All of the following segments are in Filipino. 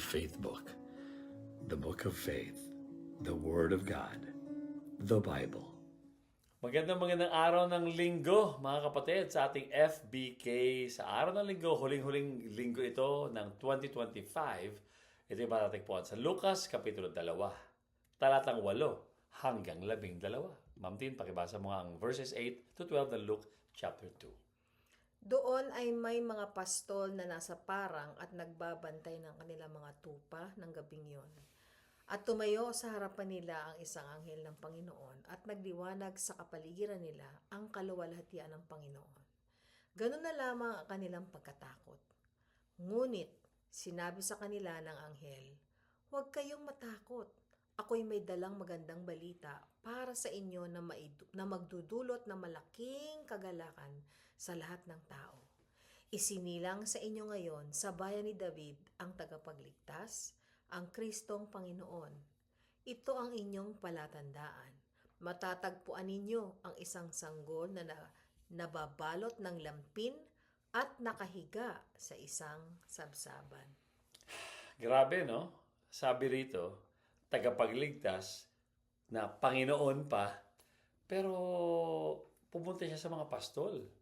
faith book, the book of faith, the Word of God, the Bible. Magandang araw ng linggo, mga kapatid, sa ating FBK. Sa araw ng linggo, huling-huling linggo ito ng 2025. Ito yung matatagpuan sa Lucas, Kapitulo 2, talatang 8 hanggang 12. Ma'am Tin, pakibasa mo ang verses 8 to 12 ng Luke chapter 2. Doon ay may mga pastol na nasa parang at nagbabantay ng kanilang mga tupa ng gabing yon. At tumayo sa harapan nila ang isang anghel ng Panginoon at nagdiwanag sa kapaligiran nila ang kaluwalhatian ng Panginoon. Ganun na lamang ang kanilang pagkatakot. Ngunit sinabi sa kanila ng anghel, "Huwag kayong matakot. Ako'y may dalang magandang balita para sa inyo na magdudulot ng malaking kagalakan sa lahat ng tao. Isinilang sa inyo ngayon sa bayan ni David ang tagapagligtas, ang Kristong Panginoon. Ito ang inyong palatandaan. Matatagpuan ninyo ang isang sanggol na nababalot ng lampin at nakahiga sa isang sabsaban." Grabe, no? Sabi rito, tagapagligtas na Panginoon pa, pero pumunta siya sa mga pastol.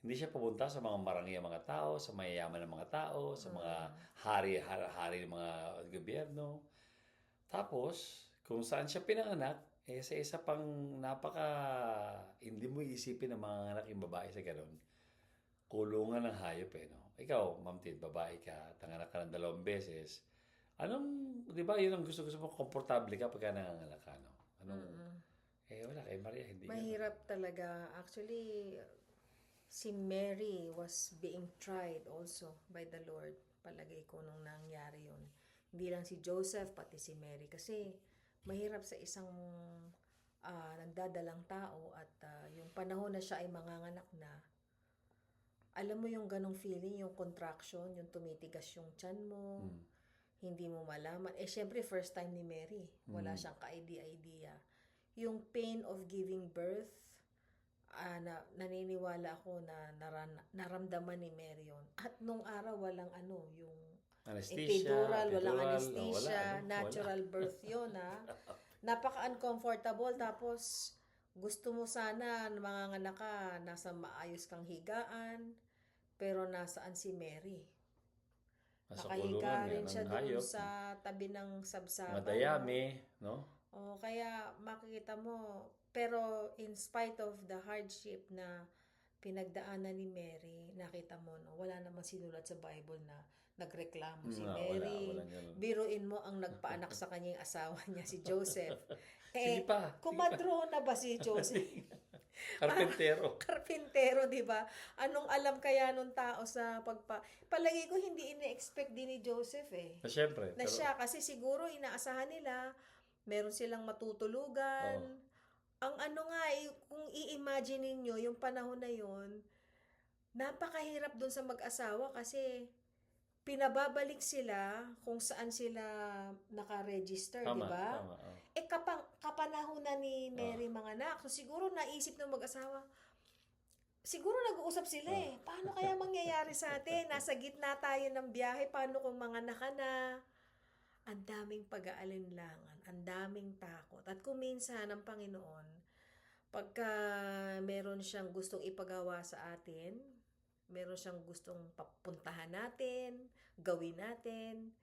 Hindi siya pumunta sa mga marangyang mga tao, sa mayayaman ng mga tao, sa mga hari ng mga gobyerno. Tapos, kung saan siya pinanganak, sa isa pang hindi mo isipin ng mga anak yung babae sa ganun. Kulungan ng hayop no? Ikaw, Ma'am Tin, babae ka, tanganak ka ng 2 beses. Di ba, yun ang gusto mo, komportable ka pagka nanganganak ka, no? Wala, kay Maria, hindi Mahirap talaga. Actually, si Mary was being tried also by the Lord. Palagay ko nung nangyari yun. Hindi lang si Joseph, pati si Mary. Kasi mahirap sa isang nagdadalang tao at yung panahon na siya ay manganganak na. Alam mo yung ganong feeling, yung contraction, yung tumitigas yung tiyan mo. Hindi mo malaman. Syempre, first time ni Mary. Wala siyang ka-idea. Yung pain of giving birth, naniniwala ako na naramdaman ni Mary yun. At nung araw, walang yung epidural, walang anesthesia, natural birth yun, Napaka-uncomfortable. Tapos, gusto mo sana, manganganak ka, nasa maayos kang higaan, pero nasaan si Mary? Nakahiga rin siya doon sa tabi ng sabsaban. Madayami, no? Kaya makikita mo, pero in spite of the hardship na pinagdaanan ni Mary, nakita mo, no, wala namang sinulat sa Bible na nagreklamo si Mary. Biruin mo ang nagpaanak sa kanya yung asawa niya, si Joseph. Sige pa. Kumadro na ba si Joseph? Karpintero, di ba? Anong alam kaya nung tao sa palagi ko hindi ine-expect din ni Joseph Siyempre. Siya, kasi siguro inaasahan nila, meron silang matutulugan. Ang kung i-imagine niyo yung panahon na yon, napakahirap doon sa mag-asawa kasi pinababalik sila kung saan sila naka-register, di ba? Kapanahonan ni Mary manganak. So siguro naisip ng mag-asawa, siguro nag-uusap sila paano kaya mangyayari sa atin? Nasa gitna tayo ng biyahe, paano kung manganak ka na? Ang daming pag-aalinlangan, ang daming takot. At kung minsan ang Panginoon, pagka meron siyang gustong ipagawa sa atin, meron siyang gustong papuntahan natin, gawin natin,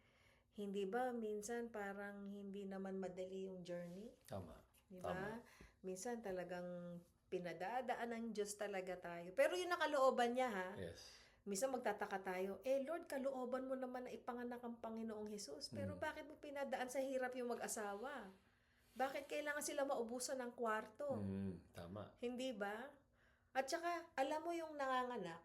hindi ba minsan parang hindi naman madali yung journey? Tama. Di ba? Minsan talagang pinadadaan ng Diyos talaga tayo. Pero yung nakalooban niya, Yes. Minsan magtataka tayo, Lord, kalooban mo naman na ipanganak ang Panginoong Jesus. Pero bakit mo pinadaan sa hirap yung mag-asawa? Bakit kailangan sila maubusan ng kwarto? Tama. Hindi ba? At saka, alam mo yung nanganganak,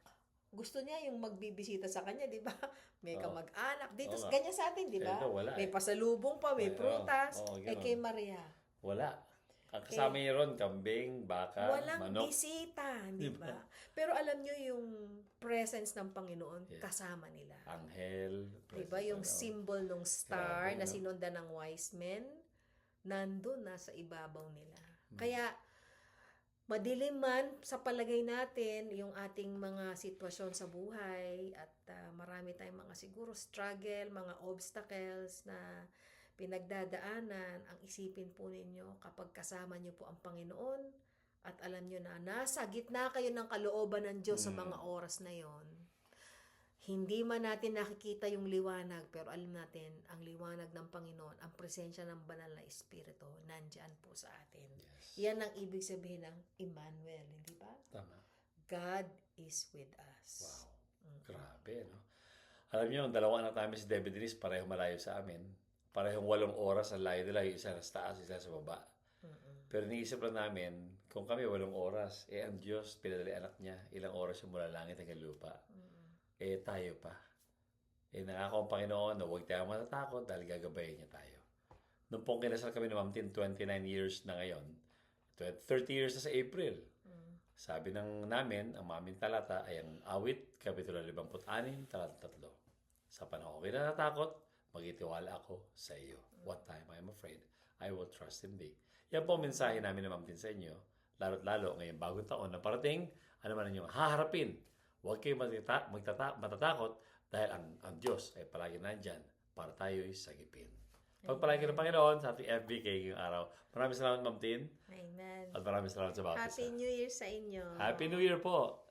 gusto niya yung magbibisita sa kanya, di ba? May kamag-anak. Dito, ganyan sa atin, di ba? May pasalubong pa, may prutas. Kay Maria, wala. Ang kasama niya ron, kambing, baka, walang manok. bisita, di ba? Pero alam nyo yung presence ng Panginoon, kasama nila. Anghel. Di ba? Yung symbol ng star na sinundan ng wise men, nandun nasa ibabaw nila. Kaya, Madilim man sa palagay natin yung ating mga sitwasyon sa buhay at marami tayong mga siguro struggle, mga obstacles na pinagdadaanan, ang isipin po ninyo kapag kasama nyo po ang Panginoon at alam nyo na nasa gitna kayo ng kalooban ng Diyos sa mga oras na yon. Hindi man natin nakikita yung liwanag, pero alam natin, ang liwanag ng Panginoon, ang presensya ng banal na Espiritu, nandyan po sa atin. Yes. Yan ang ibig sabihin ng Emmanuel, hindi ba? Tama. God is with us. Wow. Grabe, no? Alam niyo, ang dalawang anak namin si Debbie Denise, pareho malayo sa amin. Parehong 8 oras ang layo nila, yung isa nasa taas, isa sa baba. Pero niisip lang namin, kung kami 8 oras, ang Diyos, pinadali anak niya, ilang oras yung mula langit hanggang lupa. Tayo pa. Nangako ang Panginoon na huwag tayong matatakot dahil gagabayin niya tayo. Nung pong kinasal kami ni Ma'am Tin, 29 years na ngayon, 30 years na sa April. Sabi ng namin, ang maming talata ay ang awit, Kapitulo 56, talata 3. Sa panahon ko kinatatakot, magtitiwala ako sa iyo. What time I am afraid, I will trust in thee. Yan po ang mensahe namin ni Ma'am Tin sa inyo. Lalo't lalo ngayong bagong taon na parating, ano man ninyong haharapin. Huwag kayong matatakot dahil ang Diyos ay palagi nandyan para tayo'y sagipin. Pagpalagi ng Panginoon sa ating FBK ngayong araw. Maraming salamat, Ma'am Tin. Amen. At maraming salamat sa bawat isa. Happy New Year sa inyo. Happy New Year po!